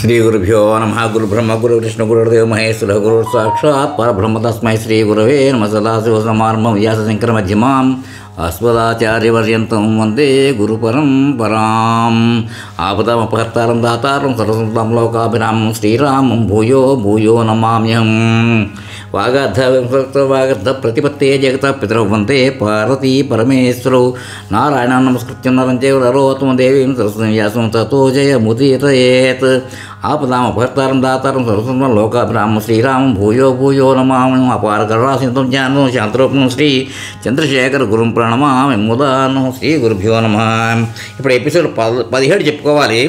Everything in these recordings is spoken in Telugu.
శ్రీ గురుభ్యో నమ. గురు బ్రహ్మ గురు విష్ణు గురుదేవ మహేశ్వర గురు సాక్షాత్ పరబ్రహ్మ తస్మై శ్రీ గురవే నమ. సదాశివ సమారంభం వ్యాసశంకర మధ్యమాం అస్మదాచార్యపర్యంతం వందే గురు పరంపరాం. ఆపదామపహర్తారం దాతారం సర్వసంతం లోకాభిరామం శ్రీరామం భూయో భూయో నమామ్యహం. వాగర్ధ ప్రతిపత్తే జగత పితరౌ వందే పార్వతీ పరమేశ్వరౌ. నారాయణం నమస్కృత్యం నరం చైవ నరోత్తమం దేవీం సరస్వతీం వ్యాసం తతో జయముదీరయేత్. ఆపదామపహర్తారం దాతారం సర్వసంతం లోకాభిరామం శ్రీరామం భూయో భూయో నమామ్యహం. అపార కరుణాసింధుం జ్ఞానం శాంతరూపం శ్రీ చంద్రశేఖర గురుం ప్రణమామి ముదాను. శ్రీ గురుభ్యో నమః. ఇప్పుడు ఎపిసోడ్ 17 చెప్పుకోవాలి.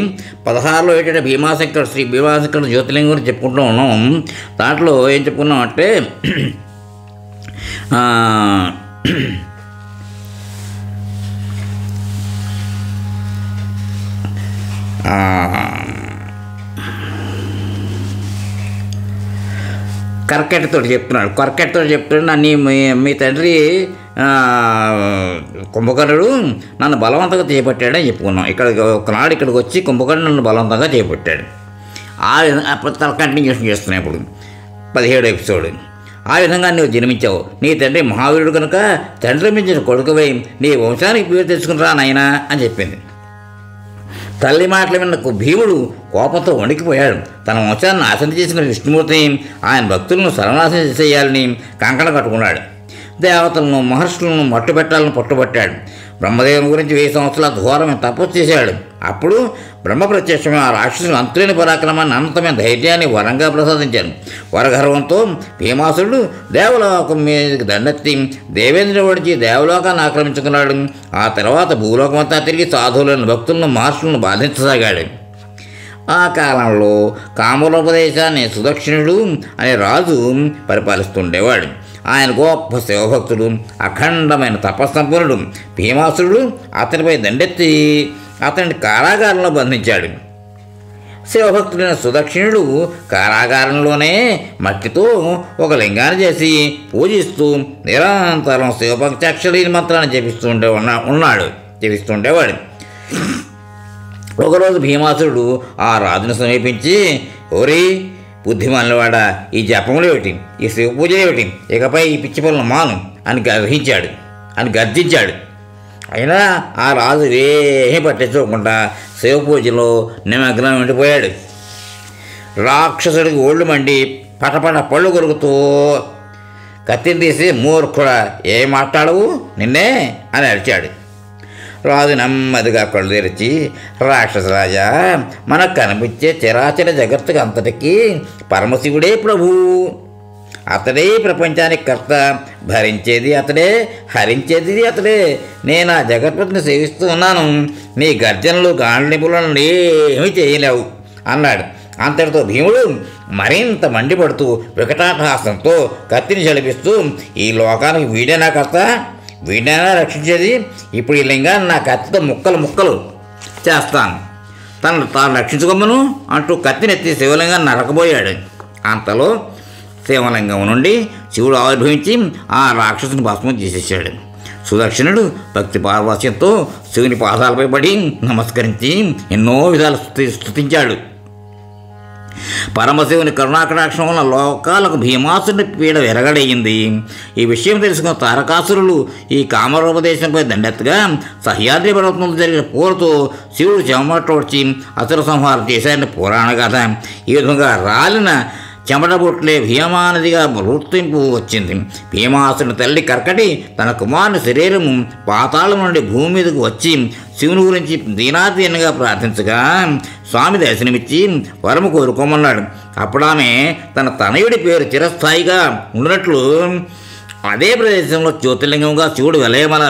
16లో ఏంటంటే భీమాశంకర్ శ్రీ భీమాశంకర్ జ్యోతిర్లింగం గురించి చెప్పుకుంటూ ఉన్నాం. దాంట్లో ఏం చెప్పుకున్నాం అంటే కర్కెట్తో చెప్తున్నాడు నీ మీ తండ్రి కుంభకర్ణుడు నన్ను బలవంతంగా చేపట్టాడని చెప్పుకున్నాం. ఒకనాడు ఇక్కడికి వచ్చి కుంభకర్ణుడు నన్ను బలవంతంగా చేపట్టాడు. ఆ విధంగా కంటిన్యూషన్ చేస్తున్నాయి. ఇప్పుడు 17 ఎపిసోడ్. ఆ విధంగా నువ్వు జన్మించావు. నీ తండ్రి మహావీరుడు కనుక తండ్రి మించిన కొడుకువై నీ వంశానికి పేరు తెచ్చుకునిరా నాయనా అని చెప్పింది. తల్లి మాటలు విన్న భీముడు కోపంతో వణికిపోయాడు. తన వంశాన్ని నాశనం చేసిన విష్ణుమూర్తిని ఆయన భక్తులను సర్వనాశనం చేయాలని కంకణ కట్టుకున్నాడు. దేవతలను మహర్షులను మట్టుబెట్టాలని పట్టుబట్టాడు. బ్రహ్మదేవుని గురించి 1000 సంవత్సరాల ఘోరమైన తపస్సు చేశాడు. అప్పుడు బ్రహ్మ ప్రత్యక్షమే ఆ రాక్షసుని అంతులేని పరాక్రమాన్ని అనంతమైన ధైర్యాన్ని వరంగా ప్రసాదించాడు. వరగర్వంతో భీమాసురుడు దేవలోకం మీదకి దండెత్తి దేవేంద్రుని ఓడించి దేవలోకాన్ని ఆక్రమించుకున్నాడు. ఆ తర్వాత భూలోకమంతా తిరిగి సాధువులను భక్తులను మహర్షులను బాధించసాగాడు. ఆ కాలంలో కామలోపదేశాన్ని సుదక్షిణుడు అనే రాజు పరిపాలిస్తుండేవాడు. ఆయన గొప్ప శివభక్తుడు, అఖండమైన తపస్సంపన్నుడు. భీమాసురుడు అతనిపై దండెత్తి అతన్ని కారాగారంలో బంధించాడు. శివభక్తుడైన సుదక్షిణుడు కారాగారంలోనే మట్టితో ఒక లింగాన్ని చేసి పూజిస్తూ నిరంతరం శివపంచాక్షరీ మంత్రాన్ని జపిస్తుండేవాడు. ఒకరోజు భీమాసురుడు ఆ రాజును సమీపించి, ఓరి బుద్ధిమాలినవాడా, ఈ జపములు ఏమిటి, ఈ శివ పూజ ఏమిటి, ఇకపై ఈ పిచ్చి పనులు మాను అని గర్జించాడు. అయినా ఆ రాజు ఏమీ పట్టించుకోకుండా శివ పూజలో నిమగ్నం ఉండిపోయాడు. రాక్షసుడికి ఒళ్ళు మండి పటపట పళ్ళు కొరుకుతూ కత్తిని తీసి, మూర్ఖుడా ఏం మాట్లాడవు నిన్నే అని అరిచాడు. రాజు నెమ్మదిగా కళ్ళు తెరిచి, రాక్షసరాజా, మనకు కనిపించే చరాచర జగత్తుకు అంతటికీ పరమశివుడే ప్రభువు. అతడే ప్రపంచానికి కర్త. భరించేది అతడే, హరించేది అతడే. నేను ఆ జగత్పతిని సేవిస్తూ ఉన్నాను. నీ గర్జనలు గాండ్లింపులను ఏమీ చేయలేవు అన్నాడు. అంతటితో భీముడు మరింత మండిపడుతూ వికటాటహాసంతో కత్తిని చలిపిస్తూ, ఈ లోకానికి వీడేనా కర్త, వీడైనా రక్షించేది. ఇప్పుడు ఈ లింగాన్ని నా కత్తితో ముక్కలు చేస్తాను, తాను రక్షించుకోమను అంటూ కత్తినెత్తి శివలింగాన్ని నరకబోయాడు. అంతలో శివలింగం నుండి శివుడు ఆవిర్భవించి ఆ రాక్షసుని భస్మం చేసేసాడు. సుదక్షిణుడు భక్తి పార్వశ్యంతో శివుని పాదాలపై పడి నమస్కరించి ఎన్నో విధాలు స్తుతించాడు. పరమశివుని కరుణాకటాక్షం వల్ల లోకాలకు భీమాసుని పీడ విరగడయింది. ఈ విషయం తెలుసుకున్న తారకాసురులు ఈ కామరూపదేశంపై దండెత్తగా సహ్యాద్రి పర్వతంలో జరిగిన పోరుతో శివుడు చెమటోడ్చి అసుర సంహారం చేశాడని పురాణ కథ. ఈ విధంగా రాలిన చెమటబొట్లే భీమానదిగా గుర్తింపు వచ్చింది. భీమాసుని తల్లి కర్కటి తన కుమారుని శరీరము పాతాళం నుండి భూమి మీదకు వచ్చి శివుని గురించి దీనాదీనంగా ప్రార్థించగా స్వామి దర్శనమిచ్చి వరము కోరుకోమన్నాడు. అప్పుడు ఆమె తన తనయుడి పేరు చిరస్థాయిగా ఉన్నట్లు అదే ప్రదేశంలో జ్యోతిర్లింగంగా శివుడు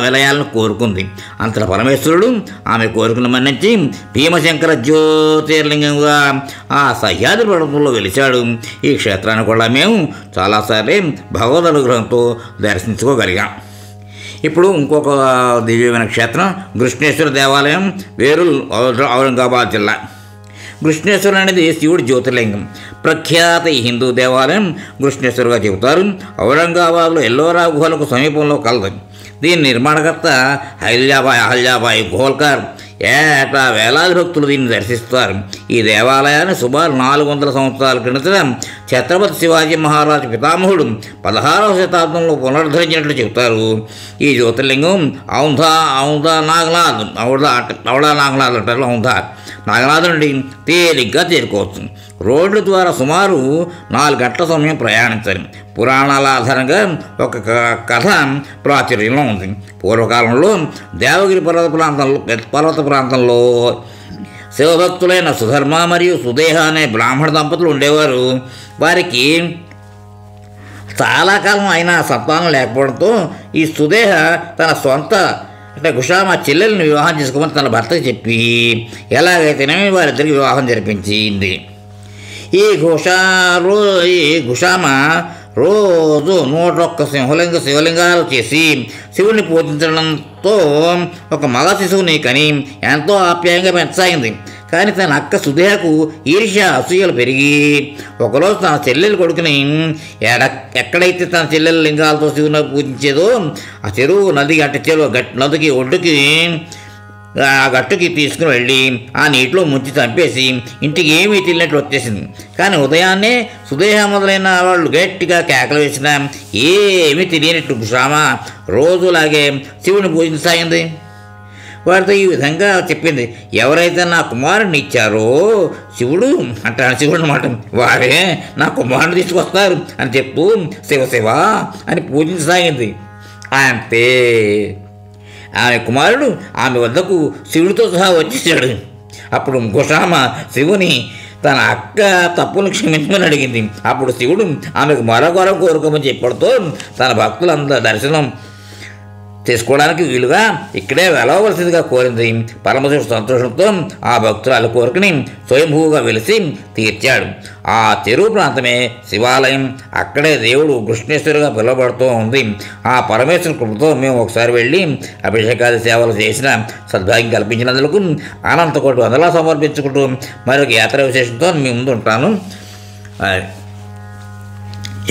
విలయాలను కోరుకుంది. అంతట పరమేశ్వరుడు ఆమె కోరికను మన్నించి భీమశంకర జ్యోతిర్లింగంగా ఆ సహ్యాద్రి పర్వతంలో వెలిచాడు. ఈ క్షేత్రాన్ని కూడా మేము చాలాసార్లు భగవద్ అనుగ్రహంతో దర్శించుకోగలిగాం. ఇప్పుడు ఇంకొక దివ్యమైన క్షేత్రం కృష్ణేశ్వర దేవాలయం, వేరూరు, ఔరంగాబాద్ జిల్లా. కృష్ణేశ్వరుడు అనేది శివుడి జ్యోతిర్లింగం. ప్రఖ్యాత ఈ హిందూ దేవాలయం కృష్ణేశ్వరుగా చెబుతారు. ఔరంగాబాద్లో ఎల్లోరా గుహలకు సమీపంలో కలదు. దీని నిర్మాణకర్త అహల్యాబాయి హోల్కర్ ఏటా వేలాది భక్తులు దీన్ని దర్శిస్తారు. ఈ దేవాలయాన్ని సుమారు 400 సంవత్సరాల క్రిందట ఛత్రపతి శివాజీ మహారాజు పితామహుడు 16వ శతాబ్దంలో పునరుద్ధరించినట్లు చెబుతారు. ఈ జ్యోతిర్లింగం ఔంధా నాగనాథ్ అంటారు. నాగనాథ్ నుండి తేలిగ్గా చేరుకోవచ్చు. రోడ్ల ద్వారా సుమారు 4 గంటల సమయం ప్రయాణించాలి. పురాణాల ఆధారంగా ఒక కథ ప్రాచుర్యంలో ఉంది. పూర్వకాలంలో దేవగిరి పర్వత ప్రాంతంలో శివభక్తులైన సుధర్మ మరియు సుదేహ అనే బ్రాహ్మణ దంపతులు ఉండేవారు. వారికి చాలా కాలం అయినా సంతానం లేకపోవడంతో ఈ సుదేహ తన సొంత గుషామ చెల్లెల్ని వివాహం చేసుకోమని తన భర్తకి చెప్పి ఎలాగైతేనేమి వారిద్దరికి వివాహం జరిపించింది. ఈ గుషామ రోజు 101 శివలింగాలు చేసి శివుని పూజించడంతో ఒక మగ శిశువుని కని ఎంతో ఆప్యాయంగా పెంచసాగింది. కానీ తన అక్క సుదేహకు ఈర్ష్య అసూయలు పెరిగి ఒకరోజు తన చెల్లెలు కొడుకుని ఎక్కడైతే తన చెల్లెల లింగాలతో శివుని పూజించేదో ఆ చెరువు నదికి ఒడ్డుకి ఆ గట్టుకి తీసుకుని వెళ్ళి ఆ నీటిలో ముంచి చంపేసి ఇంటికి ఏమీ తిన్నట్లు వచ్చేసింది. కానీ ఉదయాన్నే సుదేహ మొదలైన వాళ్ళు గట్టిగా కేకలు వేసినా ఏమీ తెలియనట్టు గుషామ రోజులాగే శివుని పూజించసాగింది. వారితో ఈ విధంగా చెప్పింది, ఎవరైతే నా కుమారుడిని ఇచ్చారో శివుడు మాట వారే నా కుమారుని తీసుకొస్తారు అని చెప్తూ శివ అని పూజించసాగింది. అంతే ఆమె కుమారుడు ఆమె వద్దకు శివుడితో సహా వచ్చేసాడు. అప్పుడు గుషామ శివుని తన అక్క తప్పును క్షమించమని అడిగింది. అప్పుడు శివుడు ఆమెకు మరొక కోరుకోమని చెప్పడంతో తన భక్తులందరూ దర్శనం చేసుకోవడానికి వీలుగా ఇక్కడే వెలవలసిందిగా కోరింది. పరమశివుడు సంతోషంతో ఆ భక్తురాలు కోరికని స్వయంభూగా వెలిసి తీర్చాడు. ఆ చెరువు ప్రాంతమే శివాలయం. అక్కడే దేవుడు కృష్ణేశ్వరుగా పిలువబడుతూ ఉంది. ఆ పరమేశ్వరుని కృపతో మేము ఒకసారి వెళ్ళి అభిషేకాది సేవలు చేసిన సద్భాగ్యం కల్పించినందుకు అనంతకోటి వందలా సమర్పించుకుంటూ మరొక యాత్ర విశేషంతో మీ ముందు ఉంటాను.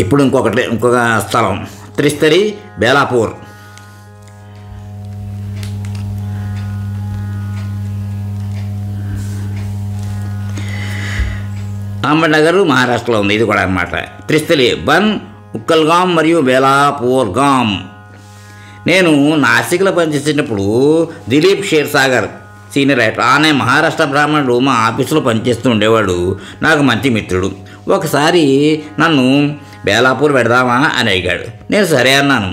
ఇప్పుడు ఇంకొక స్థలం త్రిస్తరి బేలాపూర్. అహ్మద్నగర్ మహారాష్ట్రలో ఉంది. ఇది కూడా అన్నమాట. త్రిస్థలి బన్, ఉక్కల్గాం మరియు బేలాపూర్గాం. నేను నాసిక్లో పనిచేసేటప్పుడు దిలీప్ క్షీర్సాగర్ సీనియర్ రైటర్ అనే మహారాష్ట్ర బ్రాహ్మణుడు మా ఆఫీసులో పనిచేస్తూ ఉండేవాడు. నాకు మంచి మిత్రుడు. ఒకసారి నన్ను బేలాపూర్ పెడదామా అని అడిగాడు. నేను సరే అన్నాను.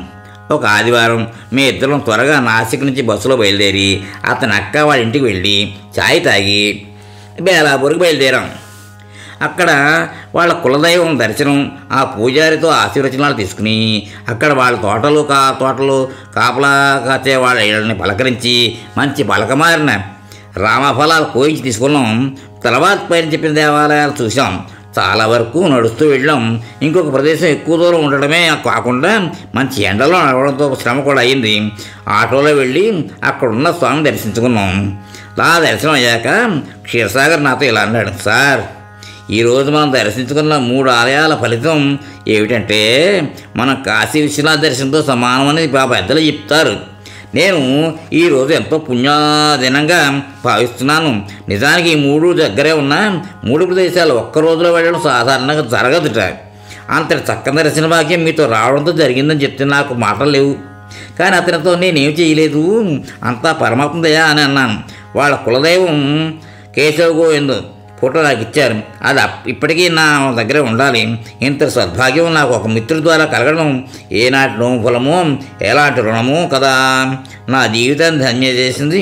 ఒక ఆదివారం మీ ఇద్దరం త్వరగా నాసిక్ నుంచి బస్సులో బయలుదేరి అతని అక్క వాళ్ళ ఇంటికి వెళ్ళి ఛాయ్ తాగి బేలాపూర్కి బయలుదేరాం. అక్కడ వాళ్ళ కులదైవం దర్శనం, ఆ పూజారితో ఆశీర్వచనాలు తీసుకుని అక్కడ వాళ్ళ తోటలు కాపలా కాచే వాళ్ళ ఇళ్ళని పలకరించి మంచి పలకమారిన రామఫలాలు కోయించి తీసుకున్నాం. తర్వాత పైన చెప్పిన దేవాలయాలు చూసాం. చాలా వరకు నడుస్తూ వెళ్ళాం. ఇంకొక ప్రదేశం ఎక్కువ దూరం ఉండడమే కాకుండా మంచి ఎండలో నడవడంతో శ్రమ కూడా అయింది. ఆటోలో వెళ్ళి అక్కడున్న స్వామిని దర్శించుకున్నాం. ఆ దర్శనం అయ్యాక క్షీరసాగర్ నాతో ఇలా అన్నాడు, సార్ ఈరోజు మనం దర్శించుకున్న 3 ఆలయాల ఫలితం ఏమిటంటే మనం కాశీ విశ్వనాథ దర్శనంతో సమానమని పెద్దలు చెప్తారు. నేను ఈరోజు ఎంతో పుణ్యదినంగా భావిస్తున్నాను. నిజానికి ఈ 3 దగ్గరే ఉన్న 3 ప్రదేశాలు ఒక్క రోజులో వెళ్ళడం సాధారణంగా జరగదుట. అంతటి చక్కని దర్శన భాగ్యం మీతో రావడంతో జరిగిందని చెప్తే నాకు మాటలు లేవు. కానీ అతనితో నేనేం చేయలేదు, అంతా పరమాత్మ దయ అని అన్నాను. వాళ్ళ కులదైవం కేశవ గోవింద్ ఫోటో నాకు ఇచ్చారు. అది ఇప్పటికీ నా దగ్గర ఉండాలి. ఇంత సద్భాగ్యం నాకు ఒక మిత్రుడి ద్వారా కలగడం ఏనాటి నోముఫలమో ఎలాంటి రుణమో కదా. నా జీవితాన్ని ధన్యం చేసింది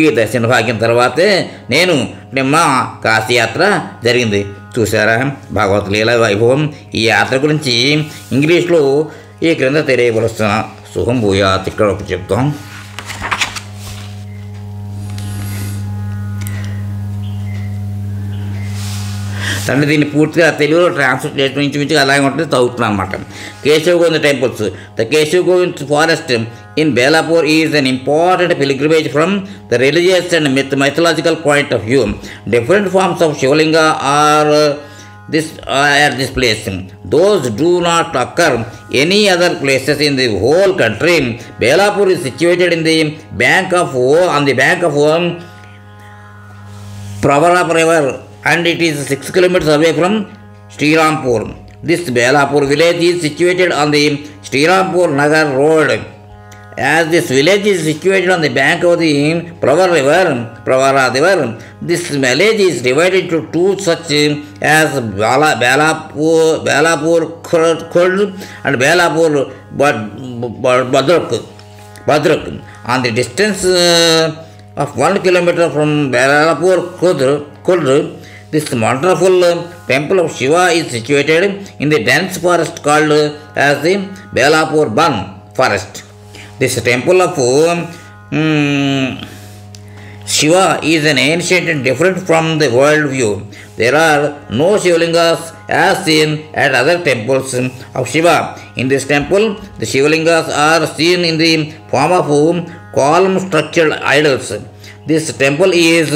ఈ దర్శన భాగ్యం తర్వాతే నేను మా కాశీయాత్ర జరిగింది. చూసారా భగవత్ లీల వైభవం. ఈ యాత్ర గురించి ఇంగ్లీష్లో ఈ క్రింద తెలియపరుస్తున్నా. శుభం భూయాత్. ఇక్కడ ఒకటి చెప్తాం. అంటే దీన్ని పూర్తిగా తెలుగులో ట్రాన్స్లేట్ చేసిన ఇంచుమించుగా అలాగే ఉంటుంది, చదువుతున్నాను అనమాట. Keshav Govind temples. The Keshav Govind forest in Belapur is an important pilgrimage from the religious and mythological point of view. Different forms of Shivalinga are this place. Those do not occur any other places in the whole country. Belapur is situated in the on the bank of Pravara River, and it is 6 kilometers away from Srirampur. This Belapur village is situated on the Srirampur Nagar road. As this village is situated on the bank of the Pravara River, this village is divided into two such as Belapur Khurd and Belapur Badrak. On the distance of 1 kilometer from Belapur Khurd, this wonderful temple of Shiva is situated in the dense forest called as the Belapur Ban forest. This temple of Shiva is an ancient and different from the world view. There are no Shivalingas as seen at other temples of Shiva. In this temple, the Shivalingas are seen in the form of column-structured idols. This temple is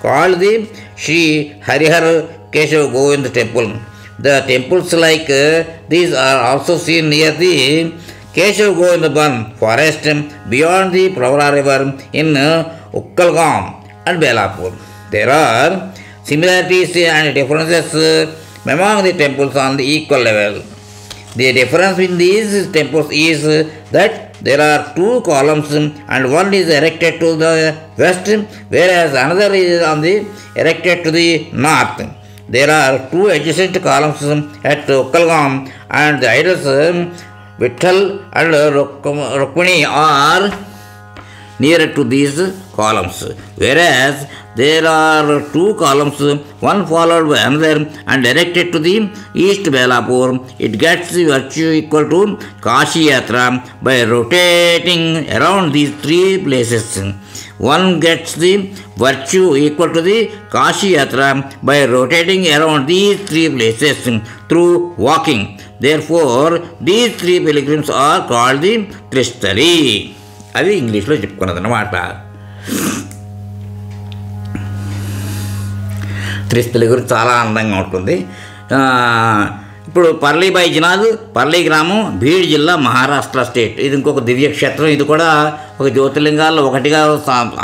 called the Sri Harihar Keshav Govind temple. The temples like these are also seen near the Keshav Govind Ban forest beyond the Pravara River in Ukkalgam and Belapur. There are similarities and differences among the temples on the equal level. The difference in these temples is that there are two columns and one is erected to the west, whereas another is erected to the north. There are two adjacent columns at Ukkalgam, and the idols Vitthal and Rukmini are nearer to these columns, whereas there are two columns, one followed by another, and erected to the east Belapur. It gets the virtue equal to Kashi Yatra by rotating around these three places. One gets the virtue equal to the Kashi Yatra by rotating around these three places through walking. Therefore, these three pilgrims are called the Tristari. అది ఇంగ్లీష్లో చెప్పుకున్నదన్నమాట. త్రిస్థలి గురించి చాలా అందంగా ఉంటుంది. ఇప్పుడు పర్లీ బైజ్నాథ్, పర్లీ గ్రామం, బీడ్ జిల్లా, మహారాష్ట్ర స్టేట్. ఇది ఇంకొక దివ్యక్షేత్రం. ఇది కూడా ఒక జ్యోతిర్లింగాల్లో ఒకటిగా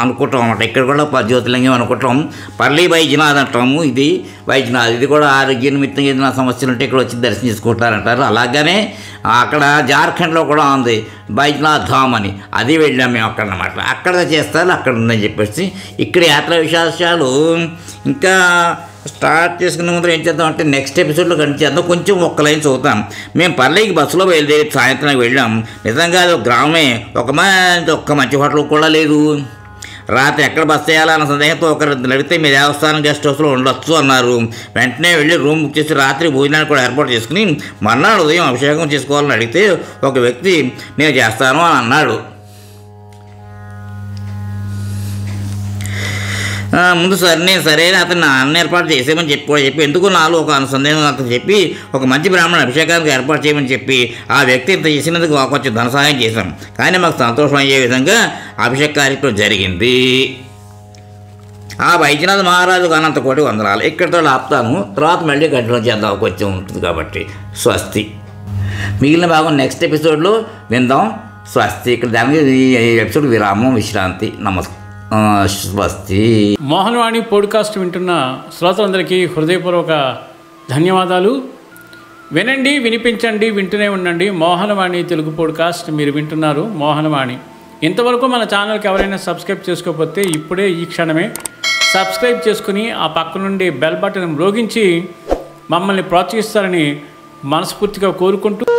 అనుకుంటాం అన్నమాట. ఇక్కడ కూడా జ్యోతిర్లింగం అనుకుంటాం. పర్లీ బైజ్నాథ్ అంటాము. ఇది బైజ్నాథ్. ఇది కూడా ఆరోగ్య నిమిత్తం ఏదైనా సమస్యలు ఉంటే ఇక్కడ వచ్చి దర్శనం చేసుకుంటారంటారు. అలాగనే అక్కడ జార్ఖండ్లో కూడా ఉంది బైజ్నాథ్ ధామ్ అని. అది వెళ్ళాం మేము అక్కడ అన్నమాట. అక్కడ చేస్తారు, అక్కడ ఉందని చెప్పేసి. ఇక్కడ యాత్రా విశేషాలు ఇంకా స్టార్ట్ చేసుకునే ముందు ఏం చేద్దామంటే నెక్స్ట్ ఎపిసోడ్లో కనిచేద్దాం. కొంచెం ఒక్క లైన్ చదువుతాం. మేము పర్లేకి బస్సులో బయలుదేరి సాయంత్రం వెళ్ళాం. నిజంగా అది ఒక గ్రామమే. ఒక్క మంచి హోటల్ కూడా లేదు. రాత్రి ఎక్కడ బస్ చేయాలన్న సందేహంతో ఒకరు నడితే మీ దేవస్థానం గెస్ట్ హౌస్లో ఉండొచ్చు అన్నారు. వెంటనే వెళ్ళి రూమ్ బుక్ చేసి రాత్రి భోజనాన్ని కూడా ఏర్పాటు చేసుకుని మర్నాడు ఉదయం అభిషేకం చేసుకోవాలని అడిగితే ఒక వ్యక్తి నేను చేస్తాను అని అన్నాడు. ముందు నేను సరైన అతను అన్న ఏర్పాటు చేసేమని చెప్పి ఎందుకు నాలో ఒక సందేహం అతను చెప్పి ఒక మంచి బ్రాహ్మణ అభిషేకానికి ఏర్పాటు చేయమని చెప్పి ఆ వ్యక్తి ఇంత చేసినందుకు కొంచెం ధన సహాయం చేశాం. కానీ మాకు సంతోషం అయ్యే విధంగా అభిషేక కార్యక్రమం జరిగింది. ఆ వైద్యనాథ్ మహారాజుకు అనంత కోటి వందనాలు. ఇక్కడితో ఆపుతాను. తర్వాత మళ్ళీ కంటిన్యూ చేద్దాం, కొంచెం ఉంటుంది కాబట్టి. స్వస్తి. మిగిలిన భాగం నెక్స్ట్ ఎపిసోడ్లో విందాం. స్వస్తి. ఇక్కడ దానికి ఈ ఎపిసోడ్ విరామం, విశ్రాంతి. నమస్కారం. స్వస్తి. మోహనవాణి పాడ్కాస్ట్ వింటున్న శ్రోతలందరికీ హృదయపూర్వక ధన్యవాదాలు. వినండి, వినిపించండి, వింటూనే ఉండండి. మోహనవాణి తెలుగు పాడ్కాస్ట్ మీరు వింటున్నారు. మోహనవాణి. ఇంతవరకు మన ఛానల్కి ఎవరైనా సబ్స్క్రైబ్ చేసుకోకపోతే ఇప్పుడే ఈ క్షణమే సబ్స్క్రైబ్ చేసుకుని ఆ పక్క నుండి బెల్ బటన్ మ్రోగించి మమ్మల్ని ప్రోత్సహిస్తారని మనస్ఫూర్తిగా కోరుకుంటూ